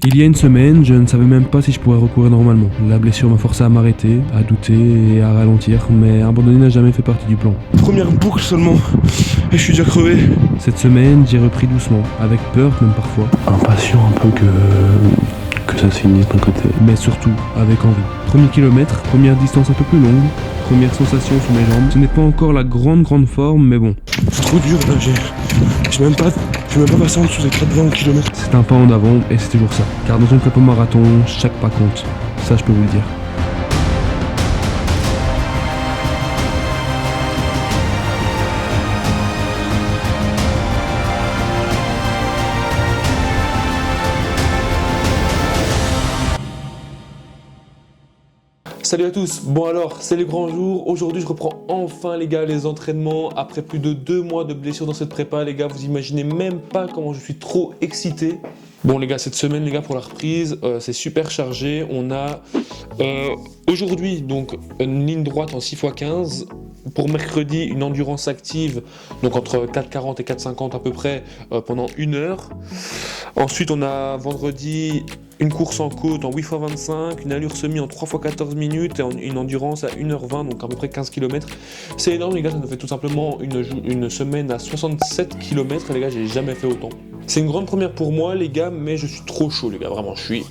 Il y a une semaine, je ne savais même pas si je pourrais recourir normalement. La blessure m'a forcé à m'arrêter, à douter et à ralentir, mais abandonner n'a jamais fait partie du plan. Première boucle seulement, et je suis déjà crevé. Cette semaine, j'ai repris doucement, avec peur même parfois, Impatient un peu que ça se finisse d'un côté. mais surtout avec envie. Premier kilomètre, première distance un peu plus longue, première sensation sous mes jambes. Ce n'est pas encore la grande forme, mais bon. C'est trop dur là, j'ai même pas passé en dessous des 4,20 au kilomètre. C'est un pas en avant et c'est toujours ça. Car dans une prépa marathon, chaque pas compte. Ça, je peux vous le dire. Salut à tous, bon alors c'est le grand jour, aujourd'hui je reprends enfin les gars les entraînements après plus de 2 mois de blessure dans cette prépa les gars, vous imaginez même pas comment je suis trop excité. Bon les gars, cette semaine les gars pour la reprise, c'est super chargé, on a aujourd'hui donc une ligne droite en 6x15, pour mercredi une endurance active, donc entre 4,40 et 4,50 à peu près pendant 1 heure. Ensuite on a vendredi une course en côte en 8x25, une allure semi en 3x14 minutes et une endurance à 1h20, donc à peu près 15 km. C'est énorme les gars, ça nous fait tout simplement une semaine à 67 km les gars, j'ai jamais fait autant. C'est une grande première pour moi les gars, mais je suis trop chaud les gars, vraiment, je suis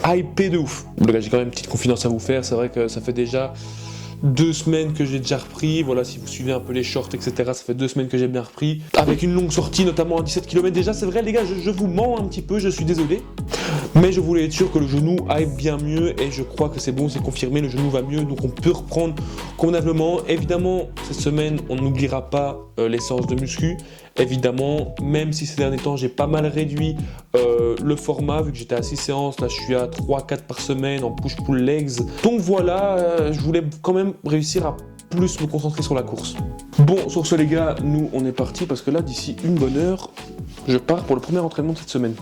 hypé de ouf. Les gars, j'ai quand même une petite confidence à vous faire, c'est vrai que ça fait déjà 2 semaines que j'ai déjà repris, voilà, si vous suivez un peu les shorts, etc., ça fait 2 semaines que j'ai bien repris, avec une longue sortie, notamment à 17 km déjà, c'est vrai les gars, je vous mens un petit peu, je suis désolé, mais je voulais être sûr que le genou aille bien mieux, et je crois que c'est bon, c'est confirmé, le genou va mieux, donc on peut reprendre convenablement. Évidemment, cette semaine, on n'oubliera pas les séances de muscu, évidemment, même si ces derniers temps, j'ai pas mal réduit le format, vu que j'étais à 6 séances, là je suis à 3-4 par semaine en push-pull legs. Donc voilà, je voulais quand même réussir à plus me concentrer sur la course. Bon, sur ce les gars, nous on est parti parce que là d'ici une bonne heure, je pars pour le premier entraînement de cette semaine.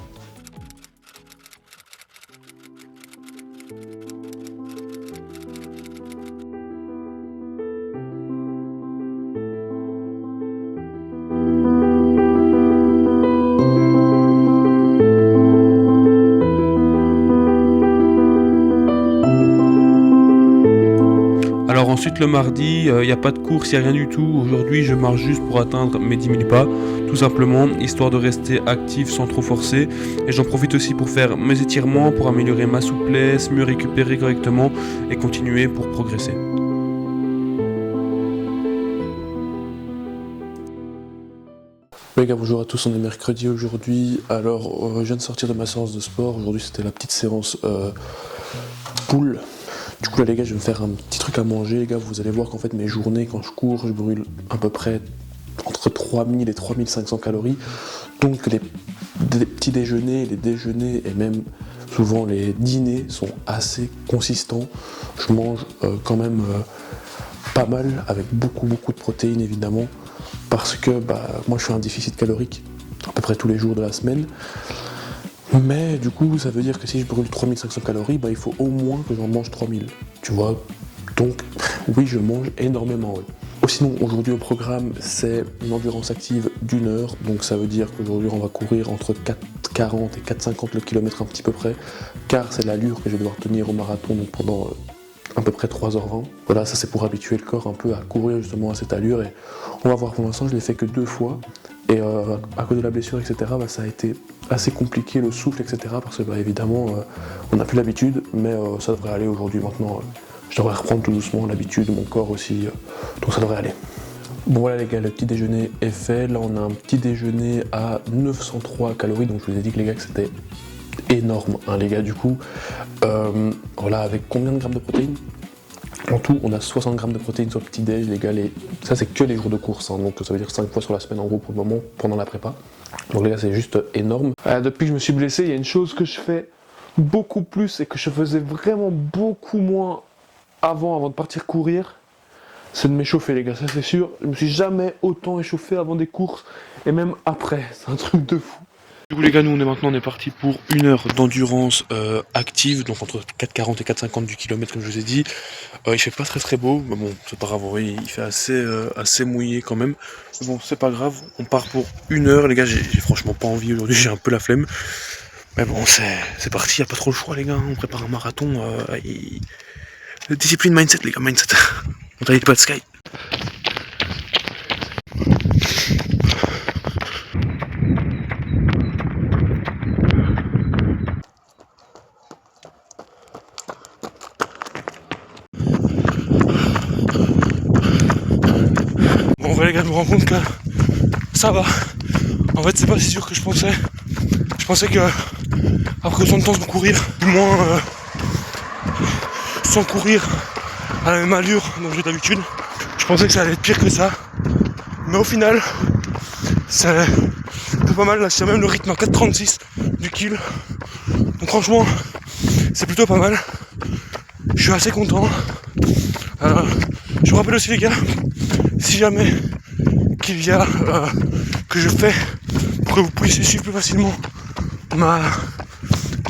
Alors ensuite le mardi, il n'y a pas de course, il n'y a rien du tout. Aujourd'hui je marche juste pour atteindre mes 10 000 pas, tout simplement, histoire de rester actif sans trop forcer. Et j'en profite aussi pour faire mes étirements, pour améliorer ma souplesse, mieux récupérer correctement et continuer pour progresser. Les gars, bonjour à tous, on est mercredi aujourd'hui. Alors, je viens de sortir de ma séance de sport. Aujourd'hui, c'était la petite séance pool. Du coup, là, les gars, je vais me faire un petit truc à manger. Les gars, vous allez voir qu'en fait, mes journées, quand je cours, je brûle à peu près entre 3000 et 3500 calories. Donc, les petits déjeuners, les déjeuners et même souvent les dîners sont assez consistants. Je mange quand même pas mal, avec beaucoup de protéines, évidemment. Parce que moi je fais un déficit calorique à peu près tous les jours de la semaine, mais du coup ça veut dire que si je brûle 3500 calories, il faut au moins que j'en mange 3000, tu vois, donc oui je mange énormément. Oui. Sinon aujourd'hui au programme c'est une endurance active d'1 heure, donc ça veut dire qu'aujourd'hui on va courir entre 4,40 et 4,50 le kilomètre un petit peu près, car c'est l'allure que je vais devoir tenir au marathon donc pendant à peu près 3h20. Voilà, ça c'est pour habituer le corps un peu à courir justement à cette allure, et on va voir, pour l'instant je l'ai fait que 2 fois, et à cause de la blessure, etc., ça a été assez compliqué, le souffle, etc., parce que évidemment on n'a plus l'habitude, mais ça devrait aller aujourd'hui. Maintenant je devrais reprendre tout doucement l'habitude, mon corps aussi, donc ça devrait aller. Bon voilà les gars, le petit déjeuner est fait. Là on a un petit déjeuner à 903 calories, donc je vous ai dit que les gars que c'était énorme, hein, les gars, du coup voilà, avec combien de grammes de protéines? En tout on a 60 grammes de protéines sur le petit déj les gars, ça c'est que les jours de course, hein, donc ça veut dire 5 fois sur la semaine en gros pour le moment pendant la prépa, donc les gars c'est juste énorme. Depuis que je me suis blessé, il y a une chose que je fais beaucoup plus et que je faisais vraiment beaucoup moins avant de partir courir, c'est de m'échauffer les gars, ça c'est sûr. Je me suis jamais autant échauffé avant des courses et même après, c'est un truc de fou. Du coup les gars, nous on est parti pour 1 heure d'endurance active, donc entre 4,40 et 4,50 du kilomètre comme je vous ai dit. Il fait pas très beau, mais bon c'est pas grave, oui, il fait assez mouillé quand même. Mais bon c'est pas grave, on part pour 1 heure les gars, j'ai franchement pas envie aujourd'hui, j'ai un peu la flemme. Mais bon, c'est parti, y a pas trop le choix les gars, on prépare un marathon. Discipline mindset les gars, mindset. Mentalité pas de sky. Bon ouais les gars, je me rends compte que ça va. En fait c'est pas si sûr que je pensais. Je pensais que après autant de temps sans courir, du moins sans courir à la même allure dont j'ai d'habitude, je pensais que ça allait être pire que ça. Mais au final, c'est pas mal, là c'est même le rythme à 4,36 du kill. Donc franchement, c'est plutôt pas mal. Je suis assez content. Je vous rappelle aussi les gars, si jamais qu'il y a que je fais pour que vous puissiez suivre plus facilement ma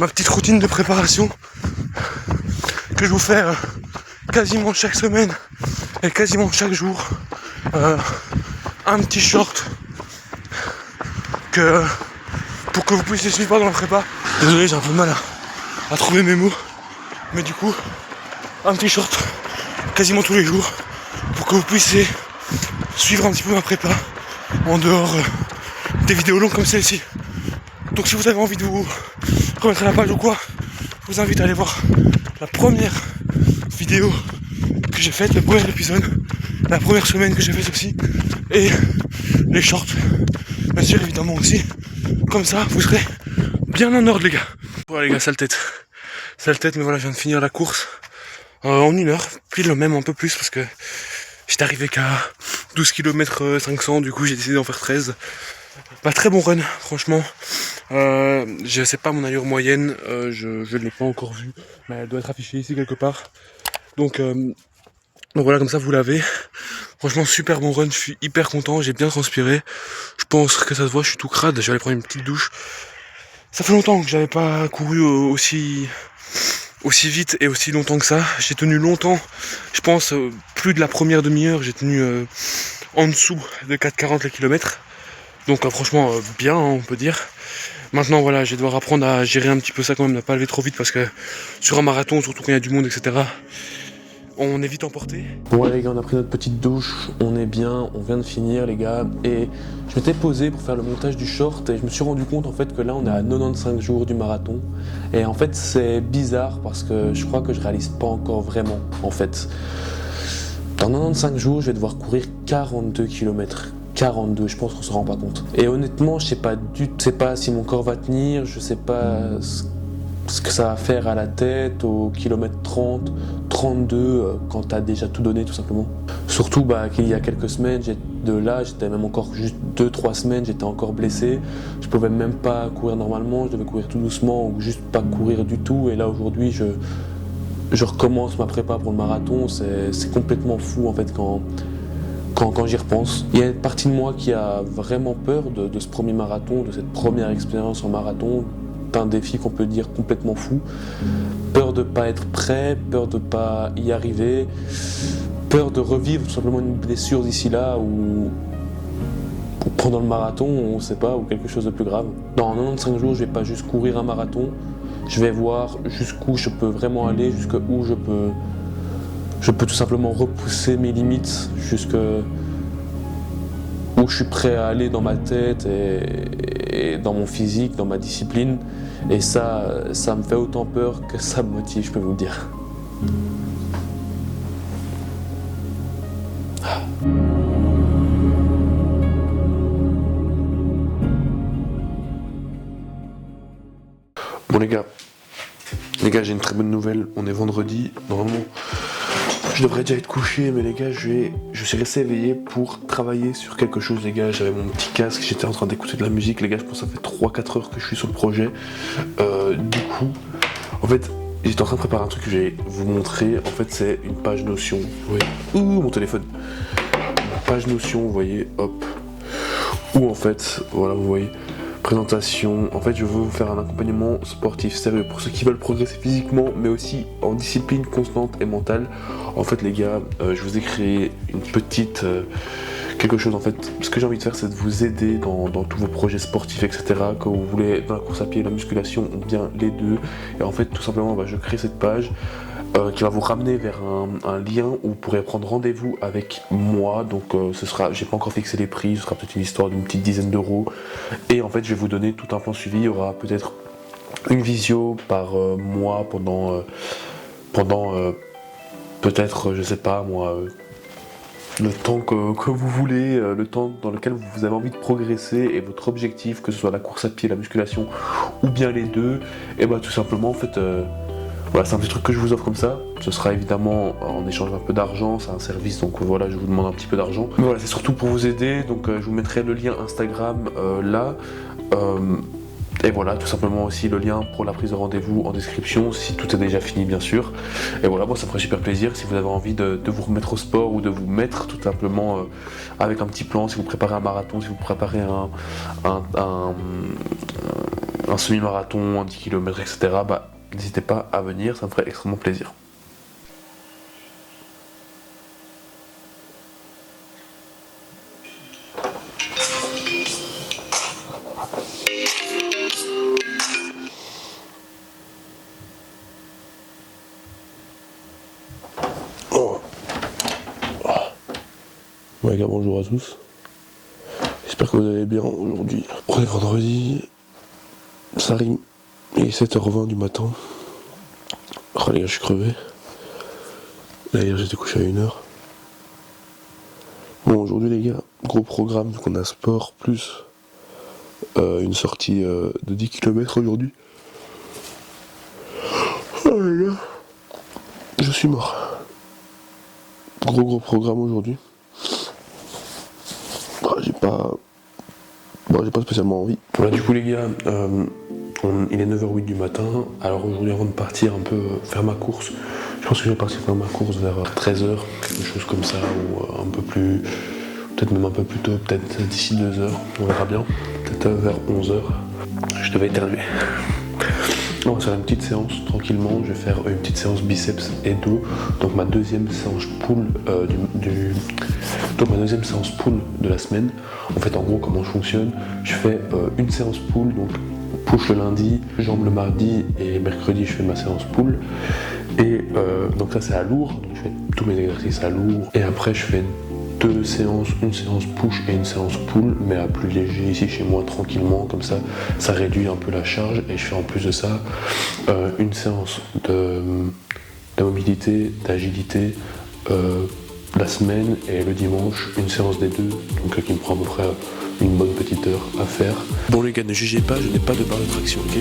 petite routine de préparation que je vous fais quasiment chaque semaine et quasiment chaque jour, un petit short pour que vous puissiez suivre dans la prépa. Désolé, j'ai un peu de mal à trouver mes mots, mais du coup un petit short quasiment tous les jours pour que vous puissiez suivre un petit peu ma prépa en dehors des vidéos longues comme celle-ci. Donc si vous avez envie de vous remettre à la page ou quoi, je vous invite à aller voir la première vidéo que j'ai faite, le premier épisode, la première semaine que j'ai fait aussi, et les shorts, bien sûr évidemment aussi. Comme ça, vous serez bien en ordre les gars. Voilà les gars, sale tête, mais voilà, je viens de finir la course en 1 heure, pile même un peu plus parce que j'étais arrivé qu'à 12 km 500, du coup j'ai décidé d'en faire 13. Bah, très bon run, franchement. Je sais pas mon allure moyenne, je ne l'ai pas encore vue, mais elle doit être affichée ici quelque part. Donc voilà, comme ça vous l'avez. Franchement, super bon run, je suis hyper content, j'ai bien transpiré. Je pense que ça se voit, je suis tout crade, je vais aller prendre une petite douche. Ça fait longtemps que j'avais pas couru aussi vite et aussi longtemps que ça. J'ai tenu longtemps, je pense plus de la première demi-heure, j'ai tenu en dessous de 4,40 les kilomètres. Donc franchement bien, on peut dire. Maintenant voilà, je vais devoir apprendre à gérer un petit peu ça quand même, ne pas lever trop vite parce que sur un marathon, surtout quand il y a du monde, etc., on est vite emporté. Bon ouais les gars, on a pris notre petite douche, on est bien, on vient de finir les gars, et je m'étais posé pour faire le montage du short et je me suis rendu compte en fait que là on est à 95 jours du marathon, et en fait c'est bizarre parce que je crois que je réalise pas encore vraiment en fait. Dans 95 jours je vais devoir courir 42 km. 42, je pense qu'on se rend pas compte. Et honnêtement, je sais pas si mon corps va tenir, je sais pas ce que ça va faire à la tête au kilomètre 30, 32, quand t'as déjà tout donné tout simplement. Surtout qu'il y a quelques semaines, j'étais même encore juste 2-3 semaines, j'étais encore blessé. Je pouvais même pas courir normalement, je devais courir tout doucement ou juste pas courir du tout. Et là aujourd'hui, je recommence ma prépa pour le marathon. C'est complètement fou en fait quand j'y repense. Il y a une partie de moi qui a vraiment peur de ce premier marathon, de cette première expérience en marathon, d'un défi qu'on peut dire complètement fou. Peur de pas être prêt, peur de pas y arriver, peur de revivre tout simplement une blessure d'ici là ou pendant le marathon, on sait pas, ou quelque chose de plus grave. Dans 95 jours, je vais pas juste courir un marathon, je vais voir jusqu'où je peux vraiment aller, jusqu'où je peux tout simplement repousser mes limites, jusqu'où je suis prêt à aller dans ma tête et dans mon physique, dans ma discipline. Et ça me fait autant peur que ça me motive, je peux vous le dire. Bon les gars, j'ai une très bonne nouvelle, on est vendredi, normalement je devrais déjà être couché, mais les gars, je suis resté éveillé pour travailler sur quelque chose les gars. J'avais mon petit casque, j'étais en train d'écouter de la musique les gars, je pense que ça fait 3-4 heures que je suis sur le projet. Du coup, en fait, j'étais en train de préparer un truc que je vais vous montrer. En fait, c'est une page Notion. Vous voyez, mon téléphone. Une page Notion, vous voyez, hop. Où en fait, voilà, vous voyez, présentation. En fait, je veux vous faire un accompagnement sportif sérieux pour ceux qui veulent progresser physiquement, mais aussi en discipline constante et mentale. En fait, les gars, je vous ai créé une petite quelque chose en fait. Ce que j'ai envie de faire, c'est de vous aider dans tous vos projets sportifs, etc. Que vous voulez dans la course à pied, la musculation, ou bien les deux. Et en fait, tout simplement, je crée cette page qui va vous ramener vers un lien où vous pourrez prendre rendez-vous avec moi. Donc ce sera, j'ai pas encore fixé les prix, ce sera peut-être une histoire d'une petite dizaine d'euros. Et en fait, je vais vous donner tout un plan suivi. Il y aura peut-être une visio par mois pendant peut-être, je sais pas moi, le temps que vous voulez, le temps dans lequel vous avez envie de progresser et votre objectif, que ce soit la course à pied, la musculation ou bien les deux, et tout simplement en fait, voilà, c'est un petit truc que je vous offre comme ça. Ce sera évidemment en échange d'un peu d'argent, c'est un service, donc voilà, je vous demande un petit peu d'argent. Mais voilà, c'est surtout pour vous aider, donc je vous mettrai le lien Instagram là. Et voilà, tout simplement aussi le lien pour la prise de rendez-vous en description, si tout est déjà fini bien sûr. Et voilà, moi ça me ferait super plaisir si vous avez envie de vous remettre au sport ou de vous mettre tout simplement avec un petit plan, si vous préparez un marathon, si vous préparez un semi-marathon, un 10 km, etc. N'hésitez pas à venir, ça me ferait extrêmement plaisir. Ouais, gars, bonjour à tous. J'espère que vous allez bien aujourd'hui. On est vendredi, ça rime. Il est 7h20 du matin. Oh les gars, je suis crevé. Là, hier, j'étais couché à 1h. Bon, aujourd'hui, les gars, gros programme. Donc, on a sport plus une sortie de 10 km aujourd'hui. Oh les gars, je suis mort. Gros programme aujourd'hui. J'ai pas spécialement envie. Voilà, du coup les gars, il est 9h08 du matin. Alors aujourd'hui, avant de partir un peu faire ma course, je pense que je vais partir faire ma course vers 13h, quelque chose comme ça, ou un peu plus, peut-être même un peu plus tôt, peut-être d'ici 2h, on verra bien, peut-être vers 11h. Je devais éternuer. On va faire une petite séance tranquillement, je vais faire une petite séance biceps et dos, donc ma deuxième séance pull de la semaine. En fait, en gros, comment je fonctionne, je fais une séance pull, donc push le lundi, jambes le mardi et mercredi je fais ma séance pull. Et donc ça c'est à lourd, donc je fais tous mes exercices à lourd. Et après je fais deux séances, une séance push et une séance pull, mais à plus léger ici chez moi tranquillement, comme ça réduit un peu la charge. Et je fais en plus de ça une séance de mobilité, d'agilité la semaine, et le dimanche une séance des deux, donc qui me prend à peu près une bonne petite heure à faire. Bon les gars, ne jugez pas, je n'ai pas de barre de traction, ok ?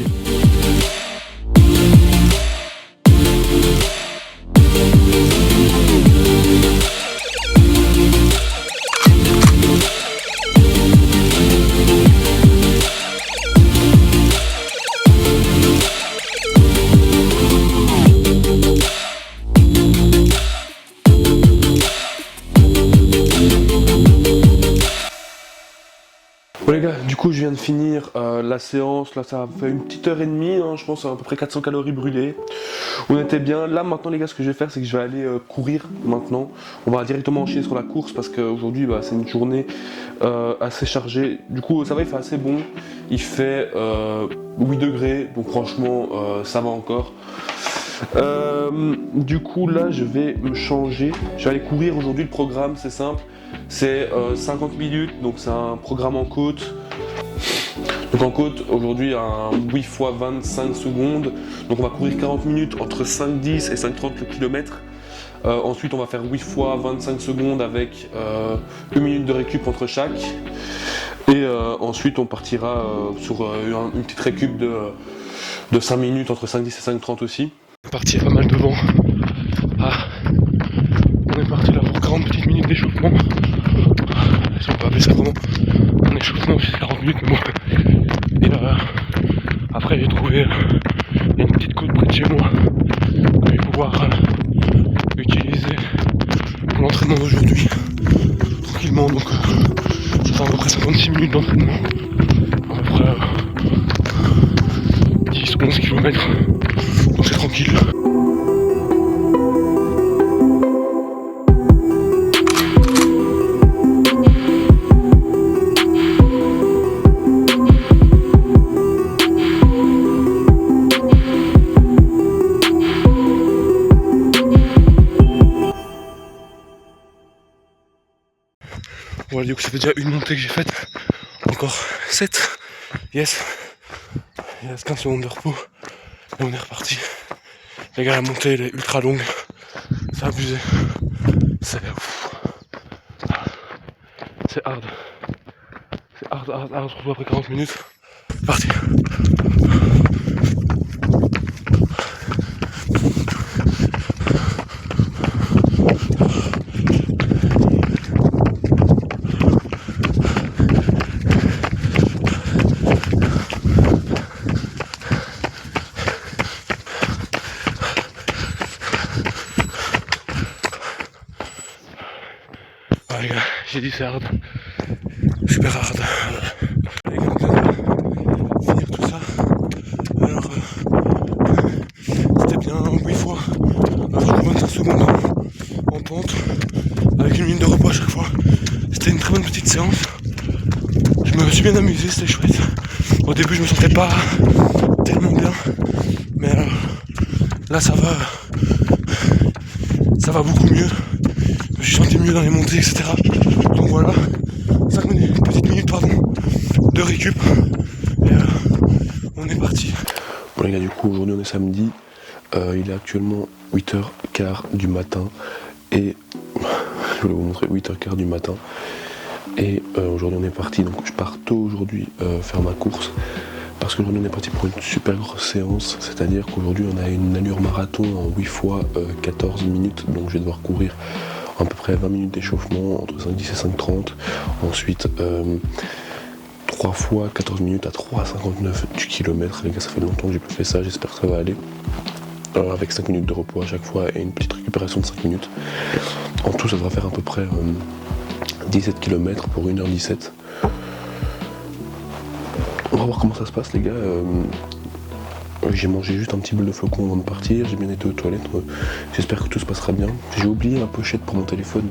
Bon les gars, du coup je viens de finir la séance, là ça a fait une petite heure et demie, je pense à peu près 400 calories brûlées. On était bien. Là maintenant les gars, ce que je vais faire, c'est que je vais aller courir maintenant. On va directement enchaîner sur la course parce qu'aujourd'hui c'est une journée assez chargée. Du coup ça va, il fait assez bon, il fait 8 degrés, donc franchement ça va encore. Du coup là je vais me changer, je vais aller courir aujourd'hui. Le programme c'est simple, c'est 50 minutes, donc c'est un programme en côte. Donc en côte aujourd'hui un 8 x 25 secondes, donc on va courir 40 minutes entre 5,10 et 5,30 le kilomètre. Ensuite on va faire 8 x 25 secondes avec 1 minute de récup entre chaque. Et ensuite on partira sur une petite récup de 5 minutes entre 5,10 et 5,30 aussi. On est parti pas mal devant. On est parti là pour 40 petites minutes d'échauffement. Si on peut appeler ça comment, un échauffement jusqu'à 40 minutes, mais bon. Et après j'ai trouvé une petite côte près de chez moi que je vais pouvoir utiliser pour l'entraînement d'aujourd'hui. Tranquillement, donc ça fait à peu près 56 minutes d'entraînement. À peu près 10-11 km. Donc c'est tranquille. vidéo que ça fait déjà une montée que j'ai faite. Encore 7. Yes. Il reste 15 secondes de repos. Et on est reparti. Les gars, la montée elle est ultra longue. C'est abusé. C'est hard. C'est hard. Surtout après 40 minutes. Parti. Ah, les gars, j'ai dit c'est hard. Super hard. Les gars, on vient de finir tout ça. Alors, c'était bien 8 fois. Du coup, 25 secondes en pente. Avec une minute de repos à chaque fois. C'était une très bonne petite séance. Je me suis bien amusé, c'était chouette. Au début, je me sentais pas tellement bien. Mais là, ça va beaucoup mieux. Je me suis senti mieux dans les montées, etc. Donc voilà, 5 minutes, petite minute de récup. Et on est parti. Bon les gars, du coup aujourd'hui on est samedi. Il est actuellement 8h15 du matin. Et je voulais vous montrer 8h15 du matin. Et aujourd'hui on est parti. Donc je pars tôt aujourd'hui faire ma course. Parce qu'aujourd'hui on est parti pour une super grosse séance. C'est-à-dire qu'aujourd'hui on a une allure marathon en 8 fois 14 minutes. Donc je vais devoir courir à peu près 20 minutes d'échauffement, entre 5,10 et 5,30. Ensuite, 3 fois 14 minutes à 3,59 du kilomètre. Les gars, ça fait longtemps que j'ai pas fait ça, j'espère que ça va aller. Avec 5 minutes de repos à chaque fois et une petite récupération de 5 minutes. En tout, ça devra faire à peu près 17 km pour 1h17. On va voir comment ça se passe, les gars. J'ai mangé juste un petit bol de flocons avant de partir, j'ai bien été aux toilettes, j'espère que tout se passera bien. J'ai oublié ma pochette pour mon téléphone,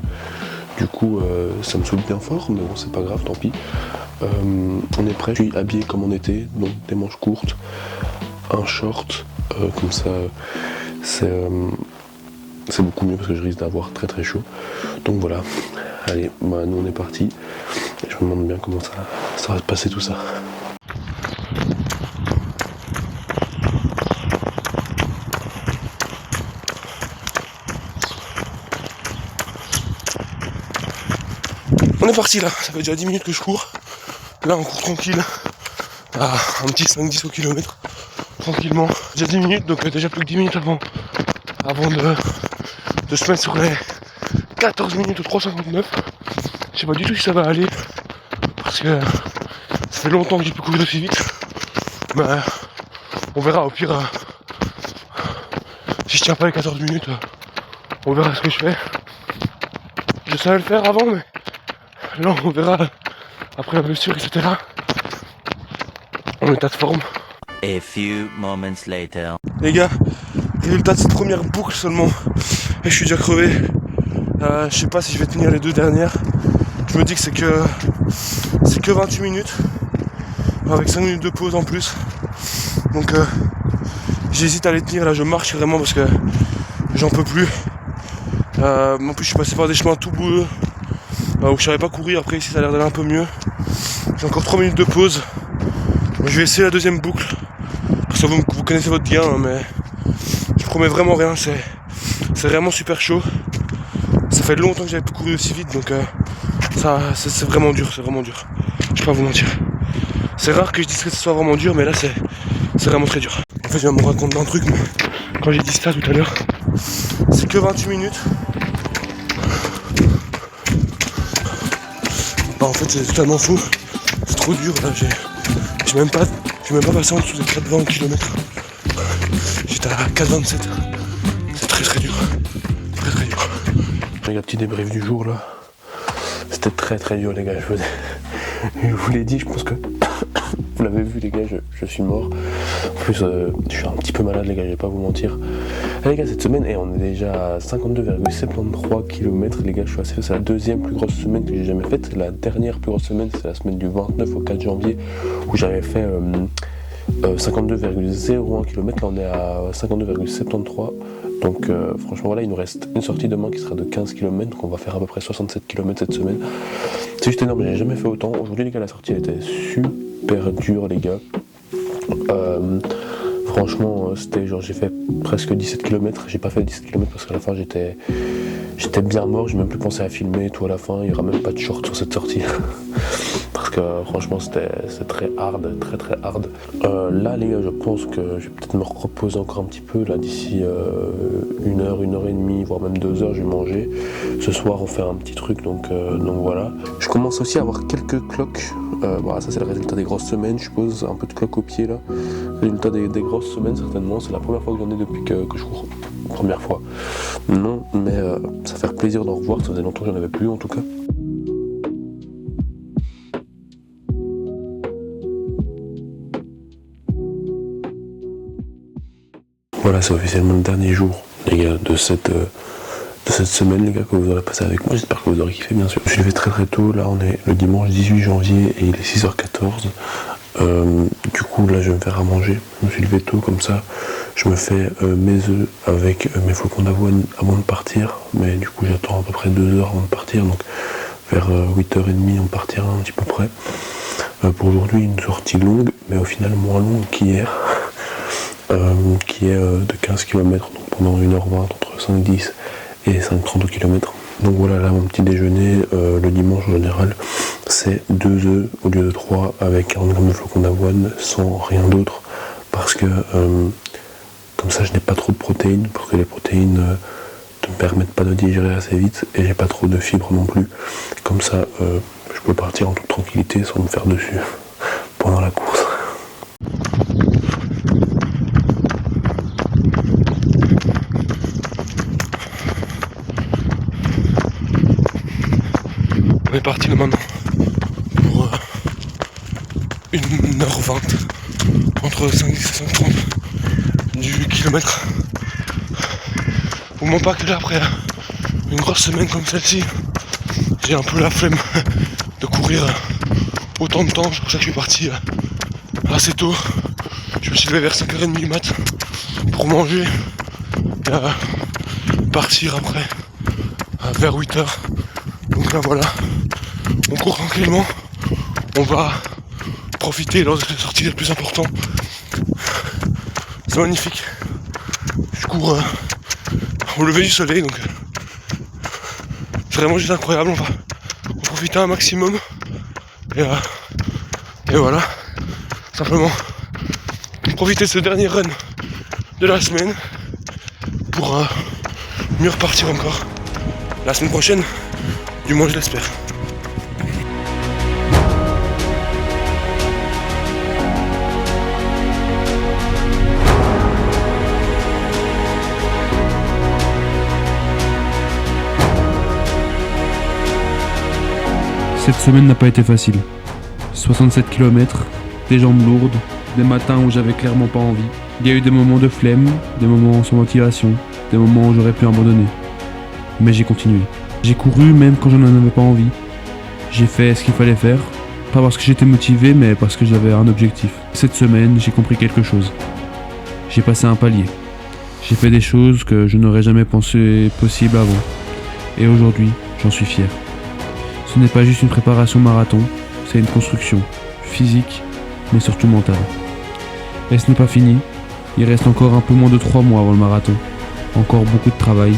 du coup ça me saoule bien fort, mais bon c'est pas grave, tant pis. On est prêt, je suis habillé comme on était, donc des manches courtes, un short, comme ça c'est beaucoup mieux parce que je risque d'avoir très très chaud. Donc voilà, allez, nous on est parti, je me demande bien comment ça va se passer tout ça. On est parti là, ça fait déjà 10 minutes que je cours. Là on court tranquille, à un petit 5-10 au kilomètre, tranquillement. Déjà 10 minutes, donc déjà plus que 10 minutes avant de se mettre sur les 14 minutes ou 3,59. Je sais pas du tout si ça va aller, parce que ça fait longtemps que j'ai pu courir aussi vite. Mais on verra, au pire, si je tiens pas les 14 minutes, on verra ce que je fais. Je savais le faire avant, mais là on verra après la blessure, etc. En état de forme. A few moments later. Les gars, résultat de cette première boucle seulement. Et je suis déjà crevé. Je sais pas si je vais tenir les deux dernières. Je me dis que c'est que 28 minutes. Avec 5 minutes de pause en plus. Donc j'hésite à les tenir. Là je marche vraiment parce que j'en peux plus. En plus je suis passé par des chemins tout boueux. Où je savais pas courir, après ici ça a l'air d'aller un peu mieux. J'ai encore 3 minutes de pause. Je vais essayer la deuxième boucle. Parce que vous connaissez votre gain, hein, mais je promets vraiment rien, c'est vraiment super chaud. Ça fait longtemps que j'avais pas couru aussi vite, donc c'est vraiment dur, Je vais pas vous mentir. C'est rare que je dise que ce soit vraiment dur, mais là c'est vraiment très dur. En fait je viens de me rendre compte d'un truc, mais quand j'ai dit ça tout à l'heure, c'est que 28 minutes. En fait c'est totalement fou, c'est trop dur là, je suis même pas passé en dessous de 4,20 km. J'étais à 4,27, c'est très dur, très dur. Les gars, petit débrief du jour là, c'était très dur les gars, je vous l'ai dit, je pense que vous l'avez vu les gars, je suis mort. En plus je suis un petit peu malade les gars, je vais pas vous mentir. Et les gars, cette semaine, on est déjà à 52,73 km les gars, c'est la deuxième plus grosse semaine que j'ai jamais faite. La dernière plus grosse semaine, c'est la semaine du 29 au 4 janvier où j'avais fait 52,01 km, là on est à 52,73. Donc franchement voilà, il nous reste une sortie demain qui sera de 15 km, donc on va faire à peu près 67 km cette semaine. C'est juste énorme, j'ai jamais fait autant. Aujourd'hui les gars, la sortie elle était super dure les gars. Franchement c'était genre j'ai fait presque 17 km, j'ai pas fait 17 km parce qu'à la fin j'étais bien mort, j'ai même plus pensé à filmer et tout à la fin, il y aura même pas de short sur cette sortie. Parce que franchement c'était très hard, très hard. Là les gars je pense que je vais peut-être me reposer encore un petit peu là d'ici 1 heure, 1 heure et demie, voire même 2 heures je vais manger. Ce soir on fait un petit truc donc voilà. Je commence aussi à avoir quelques cloques. Voilà, ça c'est le résultat des grosses semaines, je suppose, un peu de cloque au pied là. Résultat des grosses semaines certainement, c'est la première fois que j'en ai depuis que je cours. Première fois. Non, mais ça fait plaisir d'en revoir, ça faisait longtemps que j'en avais plus en tout cas. Voilà, c'est officiellement le dernier jour, les gars, de cette semaine, les gars, que vous aurez passé avec moi. J'espère que vous aurez kiffé, bien sûr. Je suis levé très tôt, là on est le dimanche 18 janvier et il est 6h14. Du coup, là je vais me faire à manger. Je me suis levé tôt, comme ça, je me fais mes œufs avec mes flocons d'avoine avant de partir. Mais du coup, j'attends à peu près 2 heures avant de partir, donc vers 8h30 on partira un petit peu près. Pour aujourd'hui, une sortie longue, mais au final moins longue qu'hier. Qui est de 15 km, donc pendant 1h20 entre 5-10 et 5-30 km. Donc voilà, là mon petit déjeuner le dimanche en général, c'est 2 œufs au lieu de 3 avec 40 grammes de flocons d'avoine sans rien d'autre, parce que comme ça je n'ai pas trop de protéines, parce que les protéines ne me permettent pas de digérer assez vite et j'ai pas trop de fibres non plus. Comme ça je peux partir en toute tranquillité sans me faire dessus pendant la course. On est parti là maintenant pour 1h20 entre 5 et 5h30 du kilomètre. Au moins pas que là, après une grosse semaine comme celle-ci, j'ai un peu la flemme de courir autant de temps. C'est pour ça que je suis parti assez tôt. Je me suis levé vers 5h30 du mat pour manger et partir après vers 8h. Donc là voilà, on court tranquillement, on va profiter lors de la sortie les plus importantes. C'est magnifique. Je cours au lever du soleil, donc c'est vraiment juste incroyable. On va en profiter un maximum et voilà, simplement profiter de ce dernier run de la semaine pour mieux repartir encore la semaine prochaine. Du moins je l'espère. Cette semaine n'a pas été facile. 67 km, des jambes lourdes, des matins où j'avais clairement pas envie. Il y a eu des moments de flemme, des moments sans motivation, des moments où j'aurais pu abandonner. Mais j'ai continué. J'ai couru même quand je n'en avais pas envie. J'ai fait ce qu'il fallait faire, pas parce que j'étais motivé, mais parce que j'avais un objectif. Cette semaine, j'ai compris quelque chose. J'ai passé un palier. J'ai fait des choses que je n'aurais jamais pensé possible avant. Et aujourd'hui, j'en suis fier. Ce n'est pas juste une préparation marathon, c'est une construction, physique, mais surtout mentale. Et ce n'est pas fini, il reste encore un peu moins de 3 mois avant le marathon. Encore beaucoup de travail,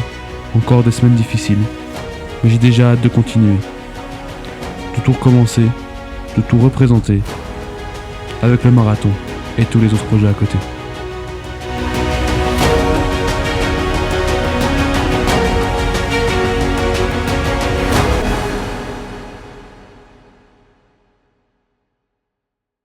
encore des semaines difficiles. Mais j'ai déjà hâte de continuer, de tout recommencer, de tout représenter, avec le marathon et tous les autres projets à côté.